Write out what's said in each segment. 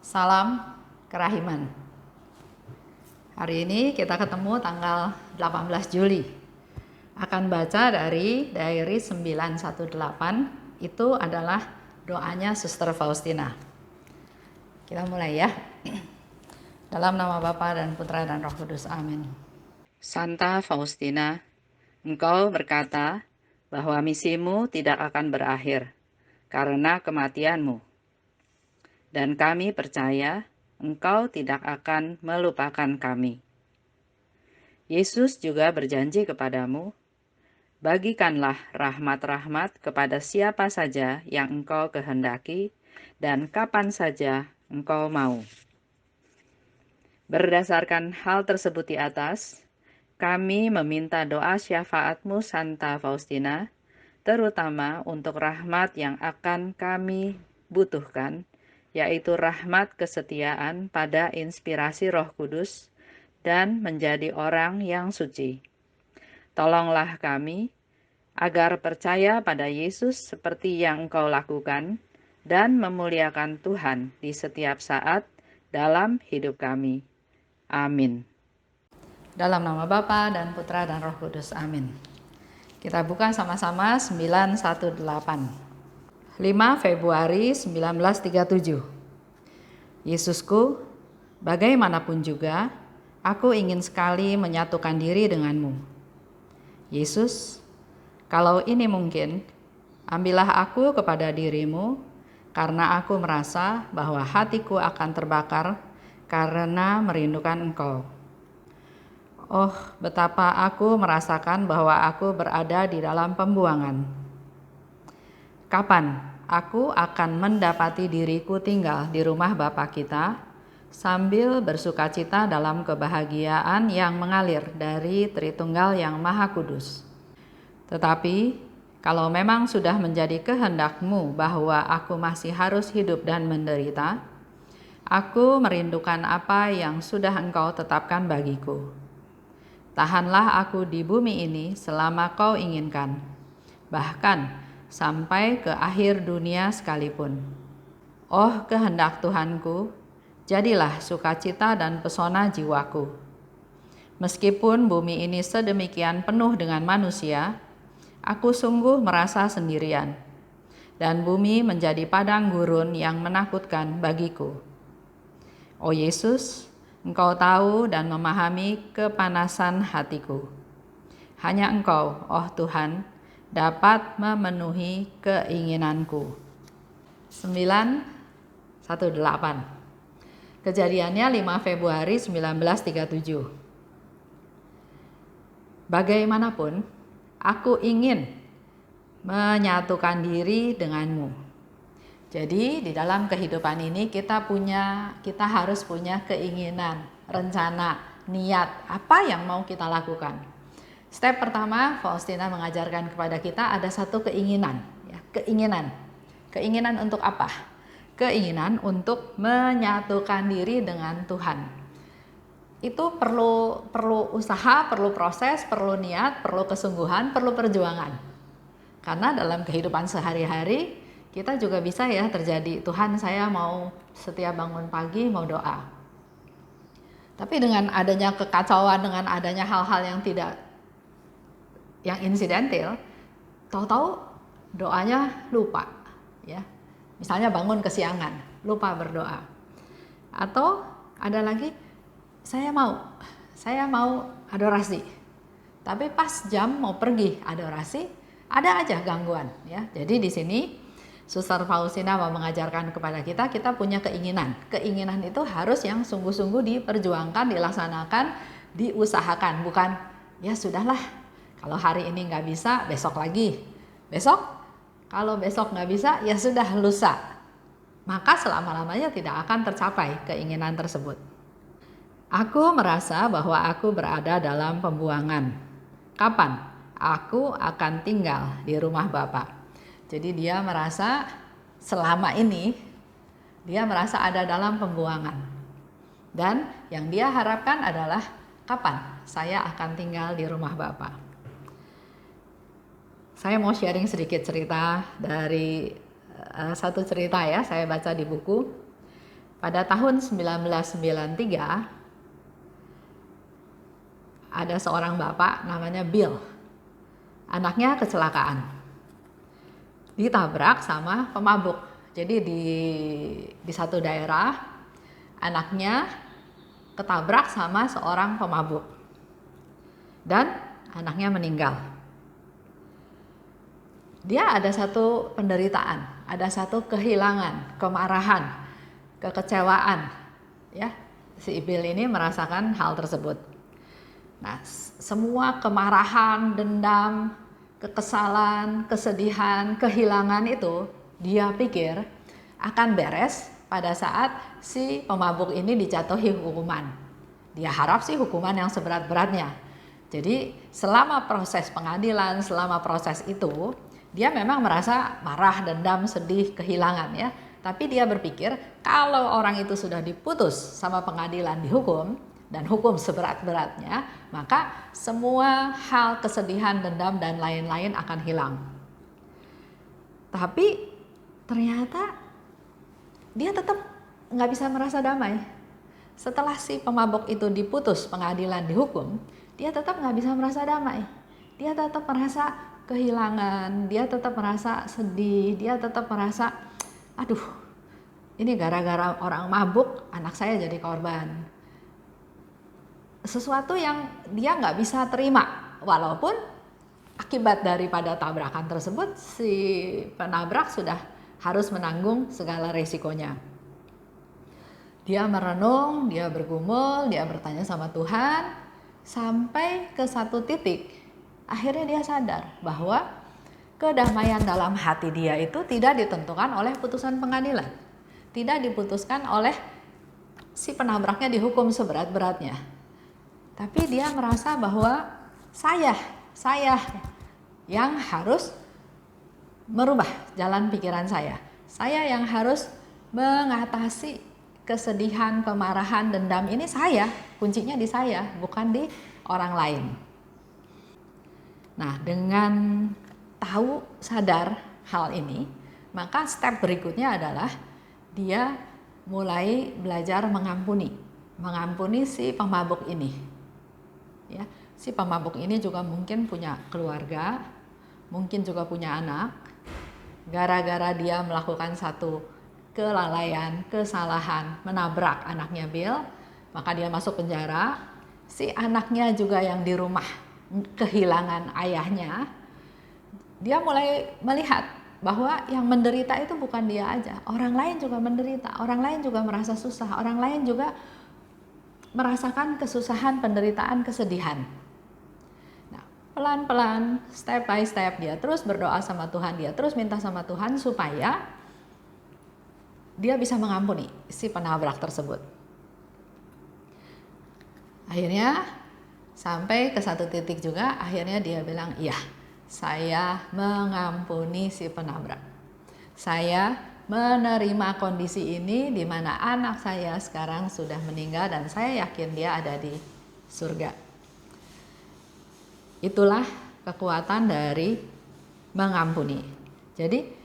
Salam kerahiman. Hari ini kita ketemu tanggal 18 Juli. Akan baca dari diary 918. Itu adalah doanya Suster Faustina. Kita mulai ya. Dalam nama Bapa dan Putra dan Roh Kudus. Amin. Santa Faustina, engkau berkata bahwa misimu tidak akan berakhir karena kematianmu. Dan kami percaya engkau tidak akan melupakan kami. Yesus juga berjanji kepadamu, bagikanlah rahmat-rahmat kepada siapa saja yang engkau kehendaki dan kapan saja engkau mau. Berdasarkan hal tersebut di atas, kami meminta doa syafaatmu Santa Faustina, terutama untuk rahmat yang akan kami butuhkan, yaitu rahmat kesetiaan pada inspirasi Roh Kudus dan menjadi orang yang suci. Tolonglah kami agar percaya pada Yesus seperti yang Engkau lakukan dan memuliakan Tuhan di setiap saat dalam hidup kami. Amin. Dalam nama Bapa dan Putra dan Roh Kudus. Amin. Kita buka sama-sama 918. 5 Februari 1937. Yesusku, bagaimanapun juga, aku ingin sekali menyatukan diri denganmu. Yesus, kalau ini mungkin, ambillah aku kepada dirimu, karena aku merasa bahwa hatiku akan terbakar karena merindukan Engkau. Oh, betapa aku merasakan bahwa aku berada di dalam pembuangan. Kapan aku akan mendapati diriku tinggal di rumah Bapa kita sambil bersukacita dalam kebahagiaan yang mengalir dari Tritunggal yang Maha Kudus. Tetapi kalau memang sudah menjadi kehendak-Mu bahwa aku masih harus hidup dan menderita, aku merindukan apa yang sudah Engkau tetapkan bagiku. Tahanlah aku di bumi ini selama Kau inginkan, bahkan sampai ke akhir dunia sekalipun. Oh kehendak Tuhanku, jadilah sukacita dan pesona jiwaku. Meskipun bumi ini sedemikian penuh dengan manusia, aku sungguh merasa sendirian, dan bumi menjadi padang gurun yang menakutkan bagiku. Oh Yesus, Engkau tahu dan memahami kepanasan hatiku. Hanya Engkau, oh Tuhan, dapat memenuhi keinginanku. 918. Kejadiannya 5 Februari 1937. Bagaimanapun, aku ingin menyatukan diri denganmu. Jadi di dalam kehidupan ini kita harus punya keinginan, rencana, niat, apa yang mau kita lakukan. Step pertama, Faustina mengajarkan kepada kita ada satu keinginan, ya, keinginan. Keinginan untuk apa? Keinginan untuk menyatukan diri dengan Tuhan. Itu perlu usaha, perlu proses, perlu niat, perlu kesungguhan, perlu perjuangan. Karena dalam kehidupan sehari-hari kita juga bisa ya terjadi, Tuhan saya mau setiap bangun pagi mau doa. Tapi dengan adanya kekacauan, dengan adanya hal-hal yang insidental, tahu-tahu doanya lupa, ya. Misalnya bangun kesiangan, lupa berdoa. Atau ada lagi, saya mau adorasi. Tapi pas jam mau pergi adorasi, ada aja gangguan, ya. Jadi di sini Suster Faustina mau mengajarkan kepada kita punya keinginan. Keinginan itu harus yang sungguh-sungguh diperjuangkan, dilaksanakan, diusahakan, bukan ya sudahlah. Kalau hari ini nggak bisa, besok lagi. Besok, kalau besok nggak bisa, ya sudah lusa. Maka selama-lamanya tidak akan tercapai keinginan tersebut. Aku merasa bahwa aku berada dalam pembuangan. Kapan? Aku akan tinggal di rumah Bapa. Jadi dia merasa selama ini, dia merasa ada dalam pembuangan. Dan yang dia harapkan adalah kapan saya akan tinggal di rumah Bapa. Saya mau sharing sedikit cerita dari satu cerita ya, saya baca di buku. Pada tahun 1993 ada seorang bapak namanya Bill. Anaknya kecelakaan, ditabrak sama pemabuk. Jadi di satu daerah anaknya ketabrak sama seorang pemabuk dan anaknya meninggal. Dia ada satu penderitaan, ada satu kehilangan, kemarahan, kekecewaan, ya. Si Bill ini merasakan hal tersebut. Nah, semua kemarahan, dendam, kekesalan, kesedihan, kehilangan itu dia pikir akan beres pada saat si pemabuk ini dijatuhi hukuman. Dia harap sih hukuman yang seberat-beratnya. Jadi selama proses pengadilan, selama proses itu, dia memang merasa marah, dendam, sedih, kehilangan ya. Tapi dia berpikir kalau orang itu sudah diputus sama pengadilan dihukum dan hukum seberat-beratnya, maka semua hal kesedihan, dendam dan lain-lain akan hilang. Tapi ternyata dia tetap nggak bisa merasa damai. Setelah si pemabuk itu diputus pengadilan dihukum, dia tetap nggak bisa merasa damai. Dia tetap merasa kehilangan, dia tetap merasa sedih, dia tetap merasa, aduh, ini gara-gara orang mabuk, anak saya jadi korban. Sesuatu yang dia nggak bisa terima, walaupun akibat daripada tabrakan tersebut, si penabrak sudah harus menanggung segala resikonya. Dia merenung, dia bergumul, dia bertanya sama Tuhan, sampai ke satu titik, akhirnya dia sadar bahwa kedamaian dalam hati dia itu tidak ditentukan oleh putusan pengadilan, tidak diputuskan oleh si penabraknya dihukum seberat-beratnya, tapi dia merasa bahwa saya yang harus merubah jalan pikiran saya yang harus mengatasi kesedihan, kemarahan, dendam ini saya, kuncinya di saya, bukan di orang lain. Nah, dengan tahu, sadar hal ini, maka step berikutnya adalah dia mulai belajar mengampuni si pemabuk ini. Ya, si pemabuk ini juga mungkin punya keluarga, mungkin juga punya anak. Gara-gara dia melakukan satu kelalaian, kesalahan, menabrak anaknya Bill, maka dia masuk penjara. Si anaknya juga yang di rumah kehilangan ayahnya, dia mulai melihat bahwa yang menderita itu bukan dia aja, orang lain juga menderita, orang lain juga merasa susah, orang lain juga merasakan kesusahan, penderitaan, kesedihan. Nah, pelan-pelan, step by step dia terus berdoa sama Tuhan, dia terus minta sama Tuhan supaya dia bisa mengampuni si penabrak tersebut. Akhirnya sampai ke satu titik juga, akhirnya dia bilang, iya, saya mengampuni si penabrak. Saya menerima kondisi ini di mana anak saya sekarang sudah meninggal dan saya yakin dia ada di surga. Itulah kekuatan dari mengampuni. Jadi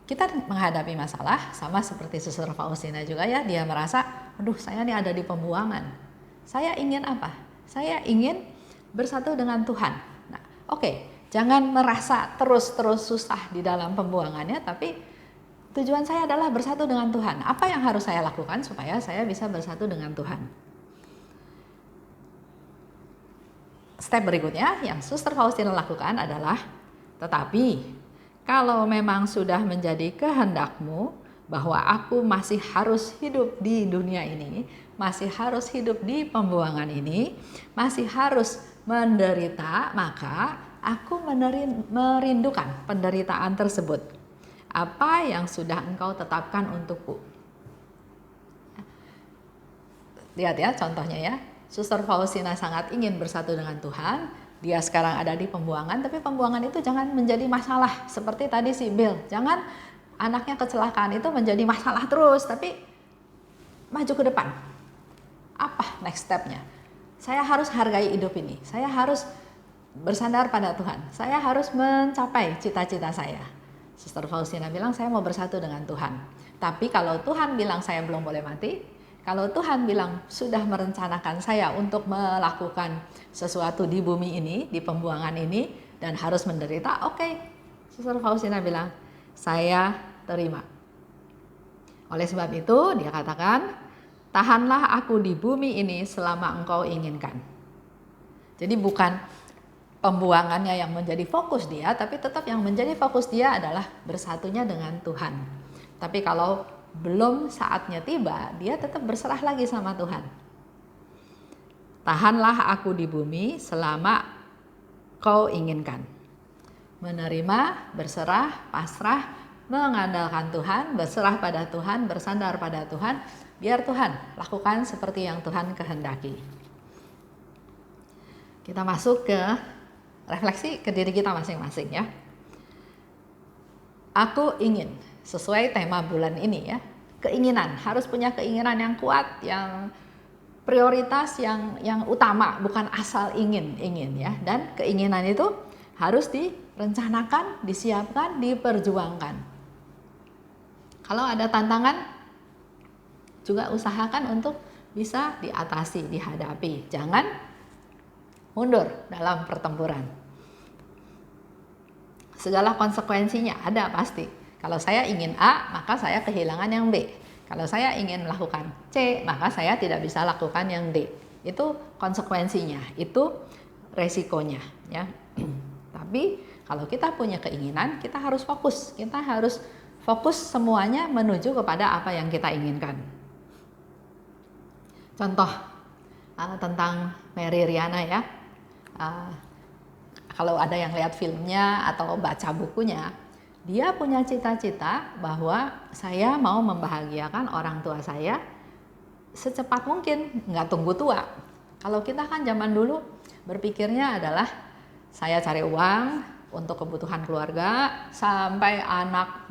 kita menghadapi masalah sama seperti Suster Faustina juga ya, dia merasa, aduh saya ini ada di pembuangan. Saya ingin apa? Saya ingin bersatu dengan Tuhan. Nah, oke, jangan merasa terus-terus susah di dalam pembuangannya, tapi tujuan saya adalah bersatu dengan Tuhan. Apa yang harus saya lakukan supaya saya bisa bersatu dengan Tuhan? Step berikutnya yang Suster Faustina lakukan adalah, tetapi kalau memang sudah menjadi kehendakmu bahwa aku masih harus hidup di dunia ini, masih harus hidup di pembuangan ini, masih harus menderita, maka aku merindukan penderitaan tersebut. Apa yang sudah engkau tetapkan untukku. Lihat ya contohnya ya, Suster Faustina sangat ingin bersatu dengan Tuhan. Dia sekarang ada di pembuangan, tapi pembuangan itu jangan menjadi masalah seperti tadi si Bill. Jangan anaknya kecelakaan itu menjadi masalah terus, tapi maju ke depan. Apa next step-nya? Saya harus hargai hidup ini. Saya harus bersandar pada Tuhan. Saya harus mencapai cita-cita saya. Suster Faustina bilang saya mau bersatu dengan Tuhan. Tapi kalau Tuhan bilang saya belum boleh mati, kalau Tuhan bilang sudah merencanakan saya untuk melakukan sesuatu di bumi ini, di pembuangan ini, dan harus menderita, oke. Suster Faustina bilang, saya terima. Oleh sebab itu, dia katakan, tahanlah aku di bumi ini selama engkau inginkan. Jadi bukan pembuangannya yang menjadi fokus dia, tapi tetap yang menjadi fokus dia adalah bersatunya dengan Tuhan. Tapi kalau belum saatnya tiba, dia tetap berserah lagi sama Tuhan. Tahanlah aku di bumi selama kau inginkan. Menerima, berserah, pasrah, mengandalkan Tuhan, berserah pada Tuhan, bersandar pada Tuhan, biar Tuhan lakukan seperti yang Tuhan kehendaki. Kita masuk ke refleksi ke diri kita masing-masing ya. Aku ingin, sesuai tema bulan ini ya, keinginan, harus punya keinginan yang kuat, yang prioritas, yang utama, bukan asal ingin ya. Dan keinginan itu harus direncanakan, disiapkan, diperjuangkan. Kalau ada tantangan, juga usahakan untuk bisa diatasi, dihadapi. Jangan mundur dalam pertempuran. Segala konsekuensinya ada pasti. Kalau saya ingin A, maka saya kehilangan yang B. Kalau saya ingin melakukan C, maka saya tidak bisa lakukan yang D. Itu konsekuensinya, itu resikonya ya. Tapi kalau kita punya keinginan, kita harus fokus. Kita harus fokus semuanya menuju kepada apa yang kita inginkan. Contoh tentang Mary Riana ya. Kalau ada yang lihat filmnya atau baca bukunya, dia punya cita-cita bahwa saya mau membahagiakan orang tua saya secepat mungkin, nggak tunggu tua. Kalau kita kan zaman dulu berpikirnya adalah saya cari uang untuk kebutuhan keluarga sampai anak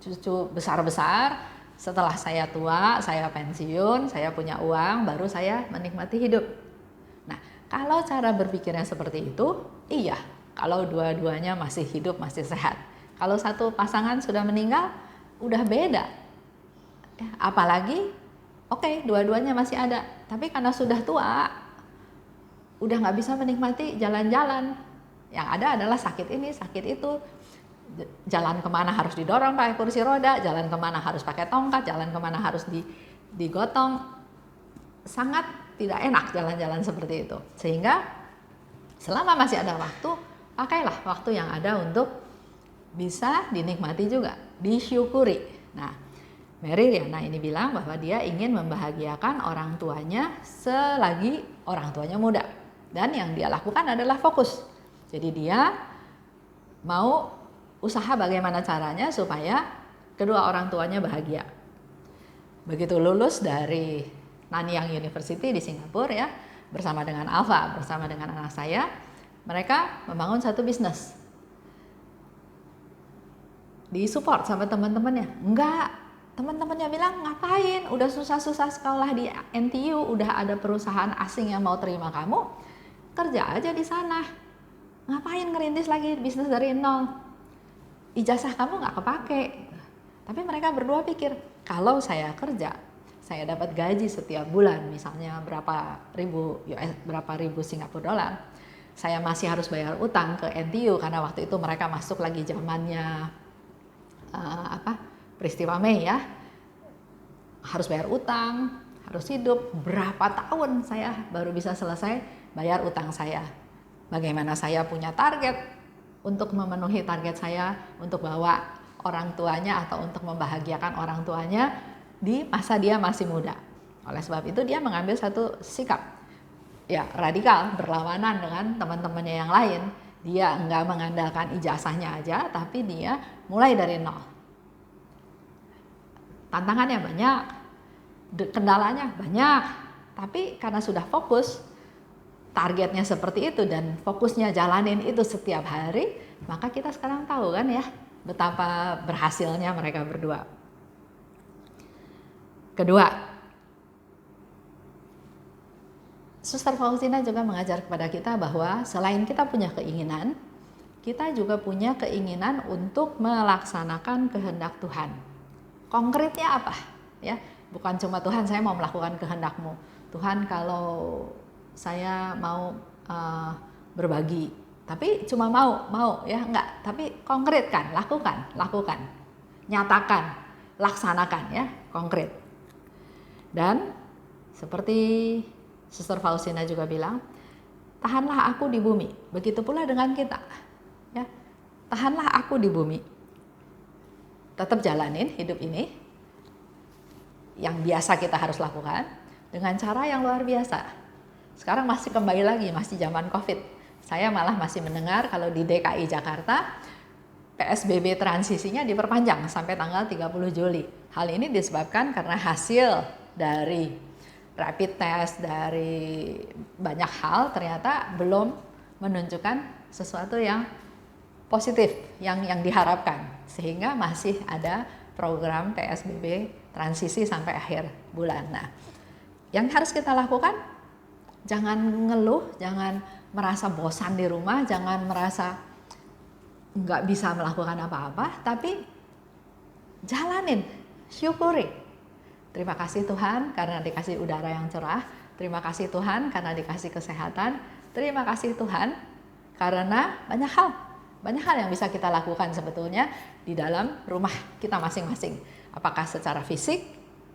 cucu besar-besar, setelah saya tua, saya pensiun, saya punya uang, baru saya menikmati hidup. Nah, kalau cara berpikirnya seperti itu, iya, kalau dua-duanya masih hidup, masih sehat. Kalau satu pasangan sudah meninggal, udah beda. Ya, apalagi, oke, dua-duanya masih ada. Tapi karena sudah tua, udah nggak bisa menikmati jalan-jalan. Yang ada adalah sakit ini, sakit itu. Jalan kemana harus didorong pakai kursi roda, jalan kemana harus pakai tongkat, jalan kemana harus digotong. Sangat tidak enak jalan-jalan seperti itu. Sehingga selama masih ada waktu, pakailah waktu yang ada untuk bisa dinikmati juga, disyukuri. Nah, Mary Riana ini bilang bahwa dia ingin membahagiakan orang tuanya selagi orang tuanya muda. Dan yang dia lakukan adalah fokus. Jadi dia mau usaha bagaimana caranya supaya kedua orang tuanya bahagia. Begitu lulus dari Nanyang University di Singapura ya, bersama dengan Alfa, bersama dengan anak saya, mereka membangun satu bisnis. Disupport sama teman-temannya? Enggak. Teman-temannya bilang, ngapain? Udah susah-susah sekolah di NTU, udah ada perusahaan asing yang mau terima kamu, kerja aja di sana. Ngapain ngerintis lagi bisnis dari nol? Ijazah kamu nggak kepake. Tapi mereka berdua pikir, kalau saya kerja, saya dapat gaji setiap bulan, misalnya berapa ribu Singapura dolar, saya masih harus bayar utang ke NTU karena waktu itu mereka masuk lagi zamannya peristiwa Mei ya, harus bayar utang, harus hidup. Berapa tahun saya baru bisa selesai bayar utang saya? Bagaimana saya punya target untuk memenuhi target saya untuk bawa orang tuanya atau untuk membahagiakan orang tuanya di masa dia masih muda. Oleh sebab itu dia mengambil satu sikap ya radikal, berlawanan dengan teman-temannya yang lain. Dia enggak mengandalkan ijazahnya aja, tapi dia mulai dari nol. Tantangannya banyak, kendalanya banyak, tapi karena sudah fokus, targetnya seperti itu dan fokusnya jalanin itu setiap hari, maka kita sekarang tahu kan ya betapa berhasilnya mereka berdua. Kedua, Suster Faustina juga mengajar kepada kita bahwa selain kita punya keinginan, kita juga punya keinginan untuk melaksanakan kehendak Tuhan. Konkretnya apa? Ya, bukan cuma Tuhan saya mau melakukan kehendak-Mu. Tuhan kalau saya mau berbagi, tapi cuma mau ya enggak, tapi konkretkan, lakukan, nyatakan, laksanakan ya, konkret. Dan seperti Suster Faustina juga bilang, tahanlah aku di bumi. Begitu pula dengan kita. Ya, tahanlah aku di bumi. Tetap jalanin hidup ini yang biasa kita harus lakukan dengan cara yang luar biasa. Sekarang masih kembali lagi, masih zaman Covid. Saya malah masih mendengar kalau di DKI Jakarta PSBB transisinya diperpanjang sampai tanggal 30 Juli. Hal ini disebabkan karena hasil dari rapid test, dari banyak hal ternyata belum menunjukkan sesuatu yang positif yang diharapkan, sehingga masih ada program PSBB transisi sampai akhir bulan. Nah, yang harus kita lakukan, jangan ngeluh, jangan merasa bosan di rumah, jangan merasa nggak bisa melakukan apa-apa, tapi jalanin, syukuri. Terima kasih Tuhan karena dikasih udara yang cerah, terima kasih Tuhan karena dikasih kesehatan, terima kasih Tuhan karena banyak hal yang bisa kita lakukan sebetulnya di dalam rumah kita masing-masing. Apakah secara fisik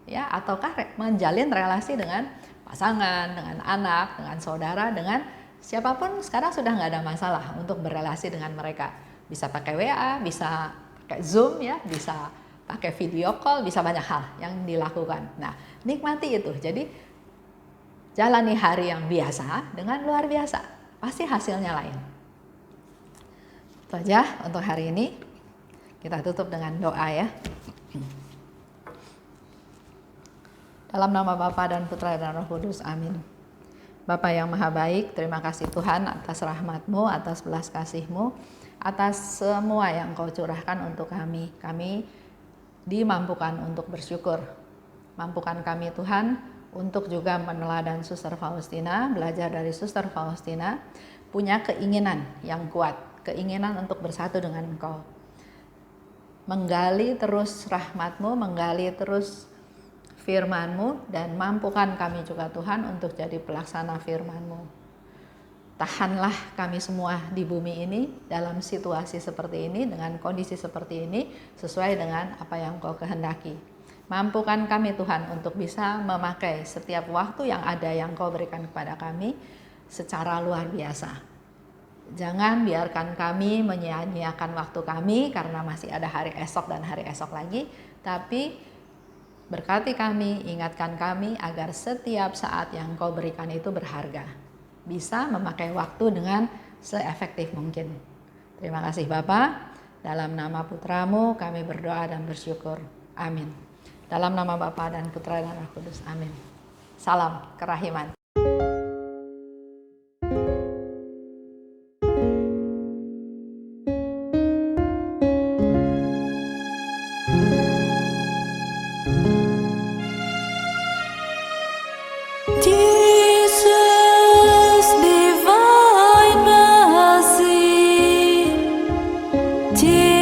ya, ataukah menjalin relasi dengan pasangan, dengan anak, dengan saudara, dengan siapapun. Sekarang sudah nggak ada masalah untuk berrelasi dengan mereka. Bisa pakai WA, bisa pakai Zoom ya, bisa pakai video call, bisa banyak hal yang dilakukan. Nah, nikmati itu. Jadi jalani hari yang biasa dengan luar biasa. Pasti hasilnya lain. Itu aja untuk hari ini. Kita tutup dengan doa ya. Dalam nama Bapa dan Putra dan Roh Kudus, amin. Bapa yang maha baik, terima kasih Tuhan atas rahmat-Mu, atas belas kasih-Mu, atas semua yang Kau curahkan untuk kami. Kami dimampukan untuk bersyukur. Mampukan kami Tuhan untuk juga meneladan Suster Faustina, belajar dari Suster Faustina, punya keinginan yang kuat, keinginan untuk bersatu dengan Engkau. Menggali terus rahmat-Mu, menggali terus firman-Mu, dan mampukan kami juga Tuhan untuk jadi pelaksana firman-Mu. Tahanlah kami semua di bumi ini dalam situasi seperti ini, dengan kondisi seperti ini, sesuai dengan apa yang Kau kehendaki. Mampukan kami Tuhan untuk bisa memakai setiap waktu yang ada yang Kau berikan kepada kami secara luar biasa. Jangan biarkan kami menyia-nyiakan waktu kami karena masih ada hari esok dan hari esok lagi, tapi berkati kami, ingatkan kami agar setiap saat yang Kau berikan itu berharga. Bisa memakai waktu dengan seefektif mungkin. Terima kasih Bapa. Dalam nama Putra-Mu kami berdoa dan bersyukur. Amin. Dalam nama Bapa dan Putra dan Roh Kudus. Amin. Salam kerahiman. Dear